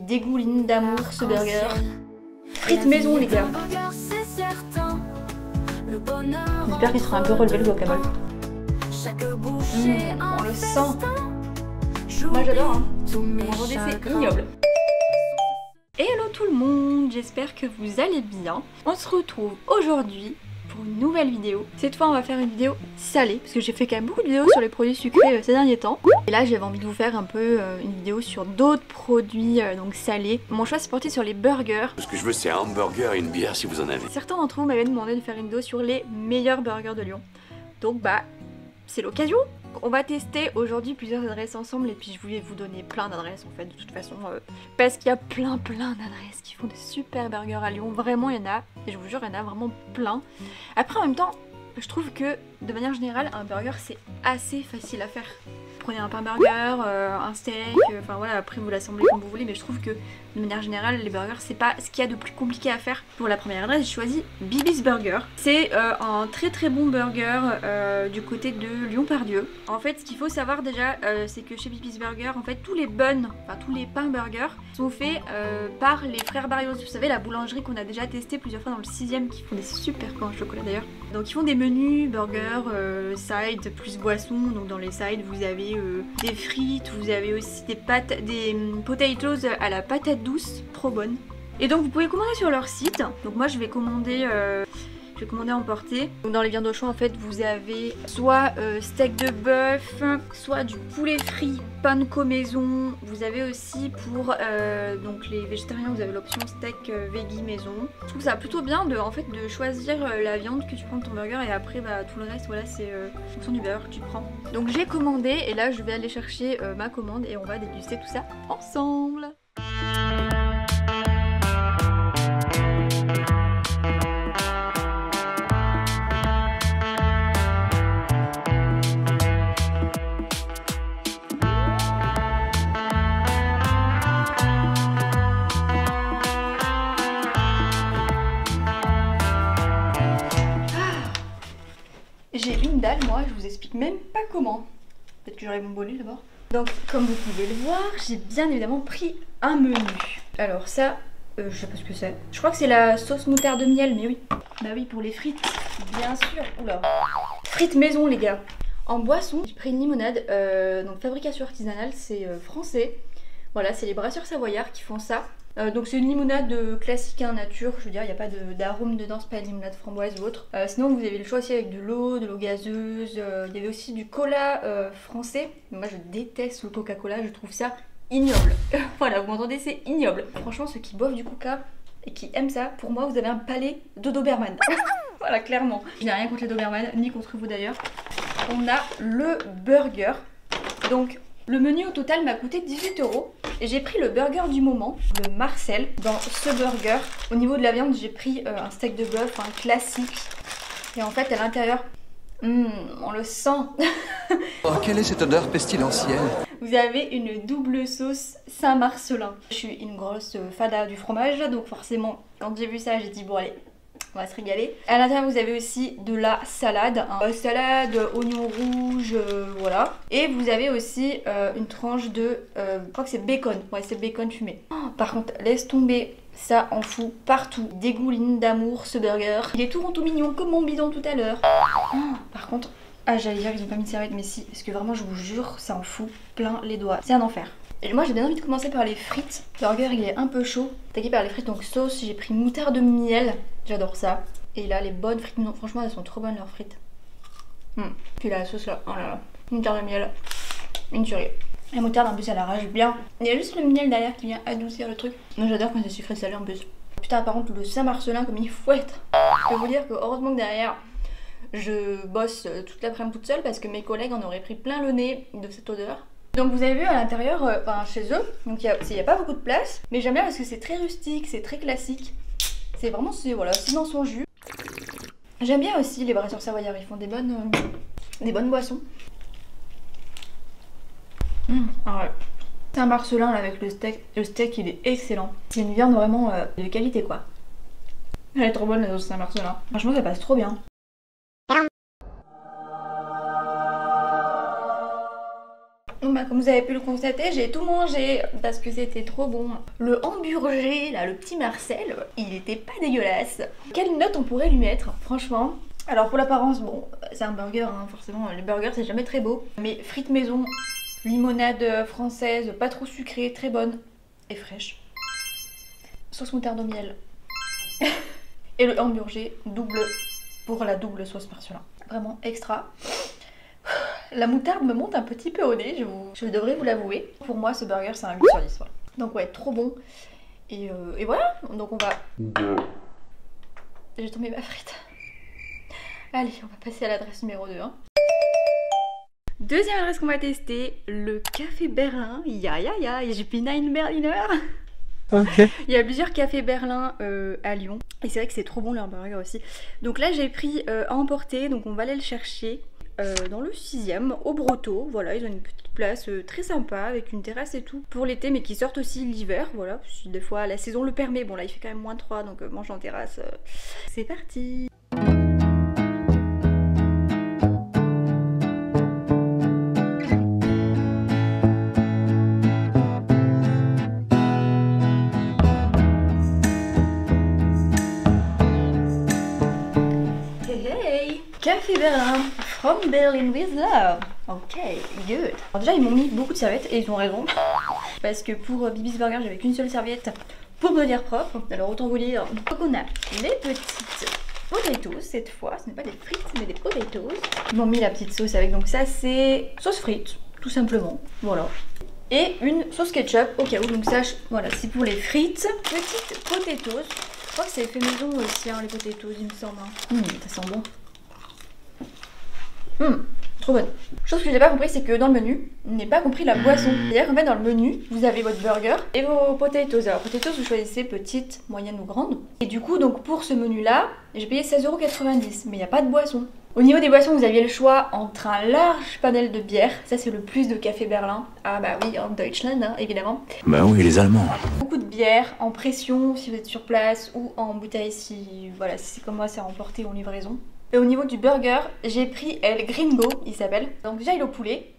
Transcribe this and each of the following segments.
Dégouline d'amour ce burger. Frites maison les gars. J'espère qu'il sera un peu relevé le guacamole. On le sent. Moi j'adore hein. Aujourd'hui c'est ignoble. Hello tout le monde, j'espère que vous allez bien. On se retrouve aujourd'hui pour une nouvelle vidéo. Cette fois on va faire une vidéo salée parce que j'ai fait quand même beaucoup de vidéos sur les produits sucrés ces derniers temps. Et là j'avais envie de vous faire un peu une vidéo sur d'autres produits donc salés. Mon choix s'est porté sur les burgers. Ce que je veux c'est un hamburger et une bière si vous en avez. Certains d'entre vous m'avaient demandé de faire une vidéo sur les meilleurs burgers de Lyon. Donc bah c'est l'occasion. On va tester aujourd'hui plusieurs adresses ensemble et puis je voulais vous donner plein d'adresses en fait de toute façon parce qu'il y a plein d'adresses qui font des super burgers à Lyon, vraiment il y en a et je vous jure il y en a vraiment plein. Après en même temps je trouve que de manière générale un burger c'est assez facile à faire. Prenez un pain burger, un steak, enfin voilà après vous l'assemblez comme vous voulez mais je trouve que de manière générale les burgers c'est pas ce qu'il y a de plus compliqué à faire. Pour la première adresse j'ai choisi Bibis Burger. C'est un très bon burger du côté de Lyon-Part-Dieu. En fait ce qu'il faut savoir déjà c'est que chez Bibis Burger en fait tous les buns, enfin tous les pains burgers sont faits par les frères Barrios. Vous savez la boulangerie qu'on a déjà testé plusieurs fois dans le 6ème qui font des super pains au chocolat d'ailleurs. Donc ils font des menus burger, side plus boisson. Donc dans les sides vous avez des frites, vous avez aussi des pâtes, des potatoes à la patate douce, trop bonne. Et donc vous pouvez commander sur leur site. Donc moi je vais commander emporté. Donc dans les viandes au choix en fait vous avez soit steak de bœuf, soit du poulet frit, panko maison. Vous avez aussi pour donc les végétariens vous avez l'option steak veggie maison. Je trouve ça plutôt bien de choisir la viande que tu prends de ton burger et après bah, tout le reste voilà c'est en fonction du burger que tu prends. Donc j'ai commandé et là je vais aller chercher ma commande et on va déguster tout ça ensemble. J'ai une dalle, moi, je vous explique même pas comment. Peut-être que j'aurai mon bonnet d'abord. Donc, comme vous pouvez le voir, j'ai bien évidemment pris un menu. Alors ça, je sais pas ce que c'est. Je crois que c'est la sauce moutarde de miel, mais oui. Bah oui, pour les frites, bien sûr. Oula. Frites maison, les gars. En boisson, j'ai pris une limonade, donc fabrication artisanale, c'est français. Voilà, c'est les brasseurs savoyards qui font ça. Donc c'est une limonade classique nature, je veux dire il n'y a pas d'arôme dedans, c'est pas une limonade framboise ou autre. Sinon vous avez le choix aussi avec de l'eau gazeuse, il y avait aussi du cola français. Moi je déteste le Coca-Cola, je trouve ça ignoble. Voilà vous m'entendez, c'est ignoble. Franchement ceux qui boivent du Coca et qui aiment ça, pour moi vous avez un palais de Doberman. Voilà clairement. Je n'ai rien contre les Doberman, ni contre vous d'ailleurs. On a le burger, donc le menu au total m'a coûté 18 € et j'ai pris le burger du moment, le Marcel. Dans ce burger, au niveau de la viande, j'ai pris un steak de bœuf, un classique. Et en fait, à l'intérieur, on le sent. Oh, quelle est cette odeur pestilentielle? Vous avez une double sauce Saint-Marcelin. Je suis une grosse fada du fromage, donc forcément, quand j'ai vu ça, j'ai dit bon allez, on va se régaler. À l'intérieur vous avez aussi de la salade, salade, oignon rouge, voilà. Et vous avez aussi une tranche de, je crois que c'est bacon, ouais c'est bacon fumé. Oh, par contre laisse tomber, ça en fout partout. Dégouline d'amour ce burger. Il est tout rond tout mignon comme mon bidon tout à l'heure. Oh, par contre, ah j'allais dire qu'ils ont pas mis de serviette mais si, parce que vraiment je vous jure ça en fout plein les doigts. C'est un enfer. Et moi j'ai bien envie de commencer par les frites. Le burger il est un peu chaud. Attaqué par les frites, donc sauce, j'ai pris moutarde de miel. J'adore ça. Et là les bonnes frites, non franchement elles sont trop bonnes leurs frites. Puis la sauce là, oh là là. Moutarde de miel, une tuerie. La moutarde en plus elle arrache bien. Il y a juste le miel derrière qui vient adoucir le truc. Moi j'adore quand c'est sucré salé en plus. Putain par contre le Saint-Marcelin comme il faut être. Je peux vous dire que heureusement que derrière je bosse toute l'après-midi toute seule parce que mes collègues en auraient pris plein le nez de cette odeur. Donc vous avez vu à l'intérieur, chez eux, donc il n'y a pas beaucoup de place, mais j'aime bien parce que c'est très rustique, c'est très classique. C'est vraiment, voilà, c'est dans son jus. J'aime bien aussi les brasseurs savoyards, ils font des bonnes boissons. Ah ouais. C'est un Marcelin là avec le steak il est excellent. C'est une viande vraiment de qualité quoi. Elle est trop bonne la sauce Saint-Marcelin. Franchement ça passe trop bien. bah, comme vous avez pu le constater, j'ai tout mangé parce que c'était trop bon. Le hamburger, là, le petit Marcel, il était pas dégueulasse. Quelle note on pourrait lui mettre, franchement? Alors pour l'apparence, bon, c'est un burger, hein, forcément, les burgers c'est jamais très beau. Mais frites maison, limonade française, pas trop sucrée, très bonne et fraîche. Sauce moutarde au miel. Et le hamburger double pour la double sauce Marcelin. Vraiment extra. La moutarde me monte un petit peu au nez, je devrais vous l'avouer. Pour moi, ce burger, c'est un 8 sur 10. Voilà. Donc ouais, trop bon. Et voilà, donc on va... J'ai tombé ma frite. Allez, on va passer à l'adresse numéro 2. Hein. Deuxième adresse qu'on va tester, le Café Berlin. Ya ya ya, j'ai pris 9 Berliner. Okay. Il y a plusieurs cafés Berlin à Lyon et c'est vrai que c'est trop bon leur burger aussi. Donc là j'ai pris à emporter, donc on va aller le chercher dans le 6e au Brotteau. Voilà, ils ont une petite place très sympa avec une terrasse et tout pour l'été, mais qui sortent aussi l'hiver. Voilà, si des fois la saison le permet. Bon là il fait quand même moins 3 donc manger en terrasse. C'est parti. Café Berlin, from Berlin with love. Ok, good. Alors déjà ils m'ont mis beaucoup de serviettes et ils ont raison. Parce que pour Bibis Burger j'avais qu'une seule serviette pour me tenir propre. Alors autant vous dire qu'on a les petites potatoes cette fois. Ce n'est pas des frites mais des potatoes. Ils m'ont mis la petite sauce avec, donc ça c'est sauce frite tout simplement. Voilà. Et une sauce ketchup au cas où, donc ça voilà c'est pour les frites. Petites potatoes. Je crois que c'est fait maison aussi hein, les potatoes il me semble. Ça sent bon. Trop bonne. Chose que j'ai pas compris, c'est que dans le menu, on n'a pas compris la boisson. C'est-à-dire qu'en fait dans le menu, vous avez votre burger et vos potatoes. Alors potatoes, vous choisissez petite, moyenne ou grande. Et du coup, donc pour ce menu-là, j'ai payé 16,90 €, mais il n'y a pas de boisson. Au niveau des boissons, vous aviez le choix entre un large panel de bières. Ça c'est le plus de Café Berlin. Ah bah oui, en Deutschland, hein, évidemment. Bah oui, les Allemands. Beaucoup de bières en pression si vous êtes sur place ou en bouteille si, voilà, si c'est comme moi, c'est à emporter ou en livraison. Et au niveau du burger, j'ai pris El Gringo, il s'appelle. Donc déjà il est au poulet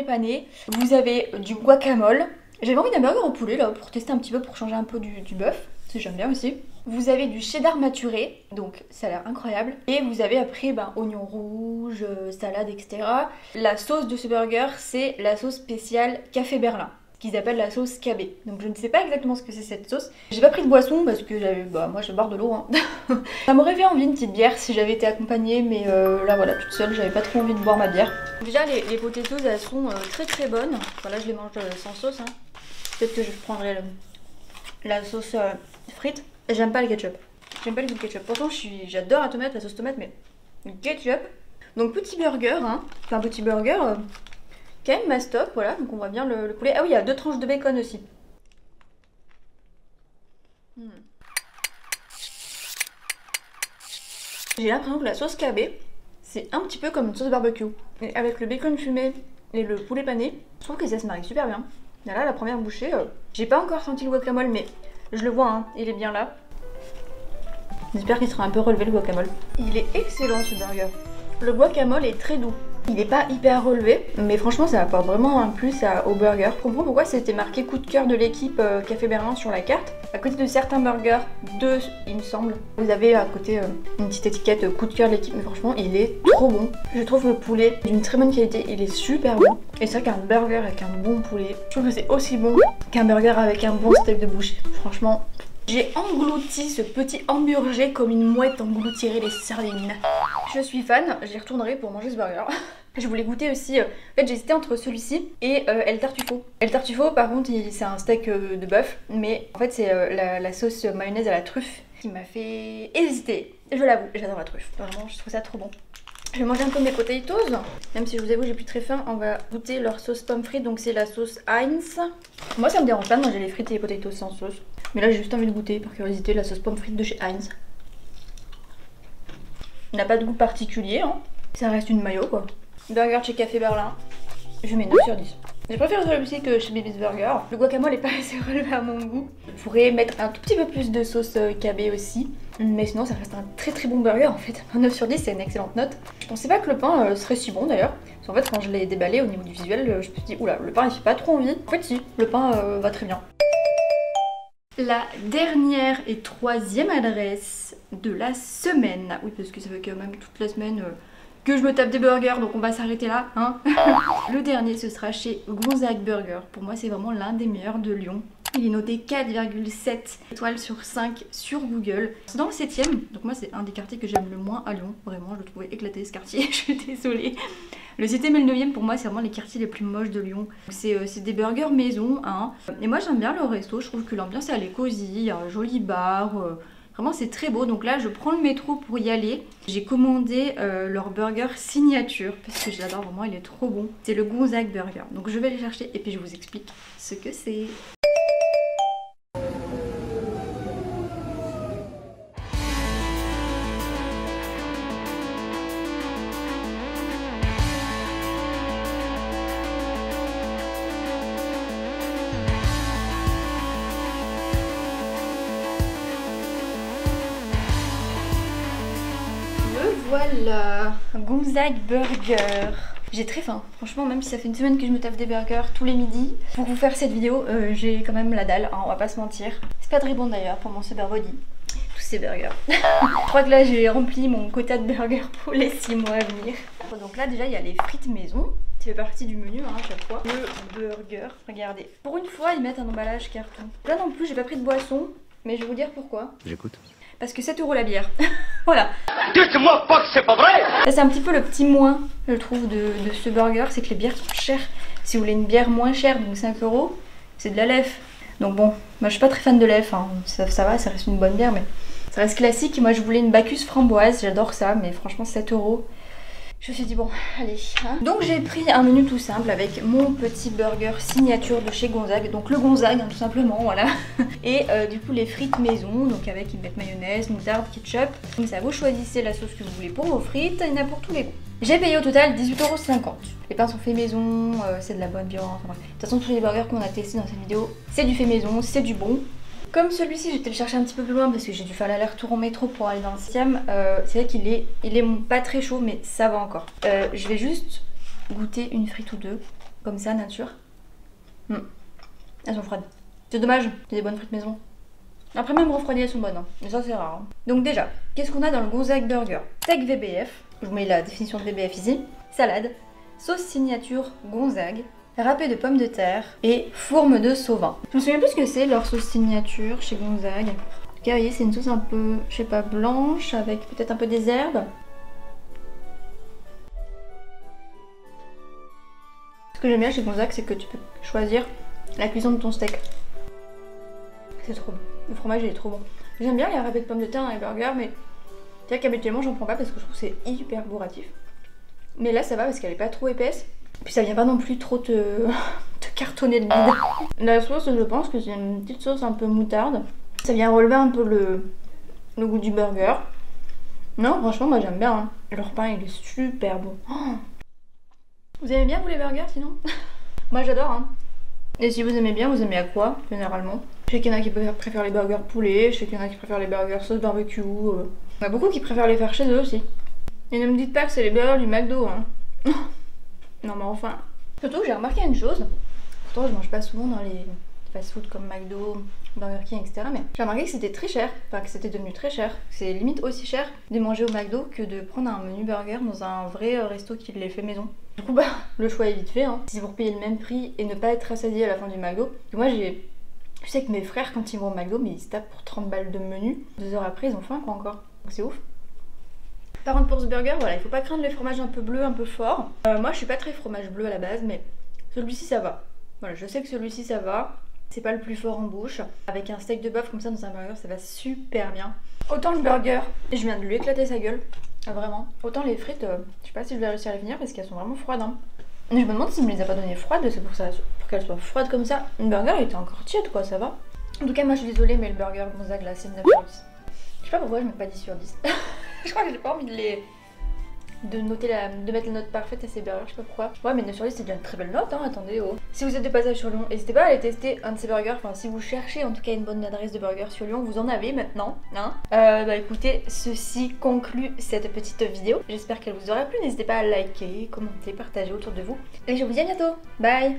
pané. Vous avez du guacamole. J'avais envie d'un burger au poulet là pour tester un petit peu, pour changer un peu du bœuf. Si j'aime bien aussi. Vous avez du cheddar maturé, donc ça a l'air incroyable. Et vous avez après oignons rouges, salade, etc. La sauce de ce burger, c'est la sauce spéciale Café Berlin, qu'ils appellent la sauce KB. Donc je ne sais pas exactement ce que c'est cette sauce. J'ai pas pris de boisson parce que j'avais, moi je bois de l'eau. Hein. Ça m'aurait fait envie une petite bière si j'avais été accompagnée, mais là voilà, toute seule, j'avais pas trop envie de boire ma bière. Déjà les potatoes elles sont très très bonnes. Enfin, là je les mange sans sauce. Hein. Peut-être que je prendrai la sauce frite. J'aime pas le ketchup. J'aime pas le ketchup. Pourtant j'adore la sauce tomate, mais le ketchup. Donc petit burger, hein. Enfin petit burger. Quand même mastoc, voilà, donc on voit bien le poulet. Ah oui, il y a 2 tranches de bacon aussi. J'ai l'impression que la sauce KB, c'est un petit peu comme une sauce barbecue. Et avec le bacon fumé et le poulet pané, je trouve que ça se marie super bien. Et là, la première bouchée, j'ai pas encore senti le guacamole, mais je le vois, hein, il est bien là. J'espère qu'il sera un peu relevé le guacamole. Il est excellent ce burger. Le guacamole est très doux. Il n'est pas hyper relevé, mais franchement ça apporte vraiment un plus au burger. Je comprends pourquoi c'était marqué coup de cœur de l'équipe Café Berlin sur la carte. À côté de certains burgers, 2 il me semble, vous avez à côté une petite étiquette coup de cœur de l'équipe, mais franchement il est trop bon. Je trouve le poulet d'une très bonne qualité, il est super bon. Et c'est vrai qu'un burger avec un bon poulet, je trouve que c'est aussi bon qu'un burger avec un bon steak de boucher. Franchement, j'ai englouti ce petit hamburger comme une mouette engloutirait les sardines. Je suis fan, j'y retournerai pour manger ce burger. Je voulais goûter aussi, en fait j'hésitais entre celui-ci et El Tartufo. El Tartufo par contre c'est un steak de bœuf, mais en fait c'est la sauce mayonnaise à la truffe qui m'a fait hésiter. Je l'avoue, j'adore la truffe, vraiment je trouve ça trop bon. Je vais manger un peu mes potatoes, même si je vous avoue j'ai plus très faim. On va goûter leur sauce pomme frite, donc c'est la sauce Heinz. Moi ça me dérange pas de manger les frites et les potatoes sans sauce, mais là j'ai juste envie de goûter par curiosité la sauce pomme frite de chez Heinz. Il n'a pas de goût particulier, hein. Ça reste une mayo quoi. Burger chez Café Berlin, je mets 9 sur 10. Je préfère celui-ci que chez Bibis Burger. Le guacamole est pas assez relevé à mon goût. Je pourrais mettre un tout petit peu plus de sauce KB aussi. Mais sinon ça reste un très très bon burger en fait. Un 9 sur 10 c'est une excellente note. Je pensais pas que le pain serait si bon d'ailleurs. Parce qu'en fait quand je l'ai déballé au niveau du visuel, je me suis dit oula le pain il fait pas trop envie. En fait si, le pain va très bien. La dernière et troisième adresse de la semaine. Oui parce que ça fait quand même toute la semaine que je me tape des burgers, donc on va s'arrêter là, hein. Le dernier ce sera chez Gonzague Burger. Pour moi c'est vraiment l'un des meilleurs de Lyon. Il est noté 4,7 étoiles sur 5 sur Google. C'est dans le 7ème, donc moi c'est un des quartiers que j'aime le moins à Lyon. Vraiment, je le trouvais éclaté ce quartier, je suis désolée. Le 7ème et le 9ème pour moi c'est vraiment les quartiers les plus moches de Lyon. C'est des burgers maison, hein. Et moi j'aime bien le resto, je trouve que l'ambiance elle est cosy, il y a un joli bar. Vraiment c'est très beau, donc là je prends le métro pour y aller. J'ai commandé leur burger signature parce que je l'adore vraiment, il est trop bon. C'est le Gonzague Burger, donc je vais les chercher et puis je vous explique ce que c'est. Voilà, Gonzague Burger. J'ai très faim, franchement, même si ça fait une semaine que je me tape des burgers tous les midis. Pour vous faire cette vidéo, j'ai quand même la dalle, hein, on va pas se mentir. C'est pas très bon d'ailleurs pour mon super body, tous ces burgers. Je crois que là j'ai rempli mon quota de burgers pour les 6 mois à venir. Donc là déjà il y a les frites maison, ça fait partie du menu hein, à chaque fois. Le burger, regardez. Pour une fois ils mettent un emballage carton. Là non plus j'ai pas pris de boisson, mais je vais vous dire pourquoi. J'écoute. Parce que 7 € la bière. Voilà. Dites-moi pas que c'est pas vrai. Ça c'est un petit peu le petit moins, je trouve, de ce burger, c'est que les bières sont chères. Si vous voulez une bière moins chère, donc 5 €, c'est de la lèvre. Donc bon, moi je suis pas très fan de lèvre, hein. Ça va, ça reste une bonne bière, mais ça reste classique. Moi je voulais une Bacchus framboise, j'adore ça, mais franchement 7 €. Je me suis dit bon, allez. Hein. Donc j'ai pris un menu tout simple avec mon petit burger signature de chez Gonzague. Donc le Gonzague, hein, tout simplement, voilà. Et du coup les frites maison, donc avec ils mettent mayonnaise, moutarde, ketchup. Comme ça vous choisissez la sauce que vous voulez pour vos frites, il y en a pour tous les goûts. J'ai payé au total 18,50 €. Les pains sont faits maison, c'est de la bonne viande. Enfin, bref. De toute façon tous les burgers qu'on a testés dans cette vidéo, c'est du fait maison, c'est du bon. Comme celui-ci, j'étais le chercher un petit peu plus loin parce que j'ai dû faire l'aller-retour en métro pour aller dans le 7ème. C'est vrai qu'il est pas très chaud, mais ça va encore. Je vais juste goûter une frite ou deux, comme ça, nature. Elles sont froides. C'est dommage, c'est des bonnes frites maison. Après, même refroidies, elles sont bonnes, hein. Mais ça, c'est rare. Hein. Donc déjà, qu'est-ce qu'on a dans le Gonzague Burger? Steak VBF, je vous mets la définition de VBF ici. Salade, sauce signature Gonzague, râpé de pommes de terre et fourme de sauvin. Je me souviens plus ce que c'est leur sauce signature chez Gonzague. En tout cas, vous voyez, c'est une sauce un peu, je sais pas, blanche avec peut-être un peu des herbes. Ce que j'aime bien chez Gonzague, c'est que tu peux choisir la cuisson de ton steak. C'est trop bon. Le fromage, il est trop bon. J'aime bien les râpés de pommes de terre dans les burgers, mais c'est vrai qu'habituellement, j'en prends pas parce que je trouve que c'est hyper bourratif. Mais là, ça va parce qu'elle est pas trop épaisse. Puis ça vient pas non plus trop te cartonner de bide. La sauce, je pense que c'est une petite sauce un peu moutarde. Ça vient relever un peu le goût du burger. Non, franchement, moi j'aime bien. Hein. Leur pain, il est super bon. Oh, vous aimez bien vous les burgers sinon? Moi j'adore. Hein. Et si vous aimez bien, vous aimez à quoi généralement? Je sais qu'il y en a qui préfèrent les burgers poulet, je sais qu'il y en a qui préfèrent les burgers sauce barbecue. Il y en a beaucoup qui préfèrent les faire chez eux aussi. Et ne me dites pas que c'est les burgers du McDo. Hein. Non mais enfin. Surtout j'ai remarqué une chose, pourtant je mange pas souvent dans les fast-food comme McDo, Burger King, etc. Mais j'ai remarqué que c'était très cher, enfin que c'était devenu très cher. C'est limite aussi cher de manger au McDo que de prendre un menu burger dans un vrai resto qui les fait maison. Du coup bah le choix est vite fait, hein. Si vous payez le même prix et ne pas être rassasié à la fin du McDo. Moi je sais que mes frères quand ils vont au McDo, mais ils se tapent pour 30 balles de menu. 2 heures après ils ont faim quoi encore. Donc c'est ouf. Par contre pour ce burger, voilà, il faut pas craindre les fromages un peu bleus, un peu forts. Moi je suis pas très fromage bleu à la base, mais celui-ci ça va. Voilà, je sais que celui-ci ça va. C'est pas le plus fort en bouche. Avec un steak de bœuf comme ça dans un burger, ça va super bien. Autant le burger, je viens de lui éclater sa gueule. Vraiment. Autant les frites, je sais pas si je vais réussir à les finir parce qu'elles sont vraiment froides. Hein. Je me demande s'il me les a pas données froides, c'est pour qu'elles soient froides comme ça. Le burger il était encore tiède quoi, ça va. En tout cas moi je suis désolée mais le burger Gonzague là c'est 9 sur 10. Je sais pas pourquoi je mets pas 10 sur 10. Je crois que j'ai pas envie de les de mettre la note parfaite à ces burgers, je sais pas pourquoi. Ouais, mais 9 sur 10 c'est déjà une très belle note, hein, attendez, oh. Si vous êtes de passage sur Lyon, n'hésitez pas à aller tester un de ces burgers, enfin si vous cherchez en tout cas une bonne adresse de burger sur Lyon, vous en avez maintenant, hein. Bah écoutez, ceci conclut cette petite vidéo, j'espère qu'elle vous aura plu, n'hésitez pas à liker, commenter, partager autour de vous, et je vous dis à bientôt, bye.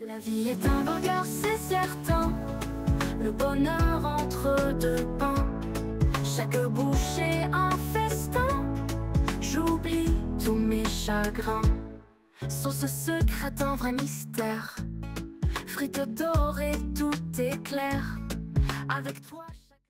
La vie est un burger, c'est certain, le bonheur entre deux pains, chaque bouchée un festin. J'oublie tous mes chagrins. Sauce secrète, un vrai mystère. Frites dorées, tout est clair. Avec toi.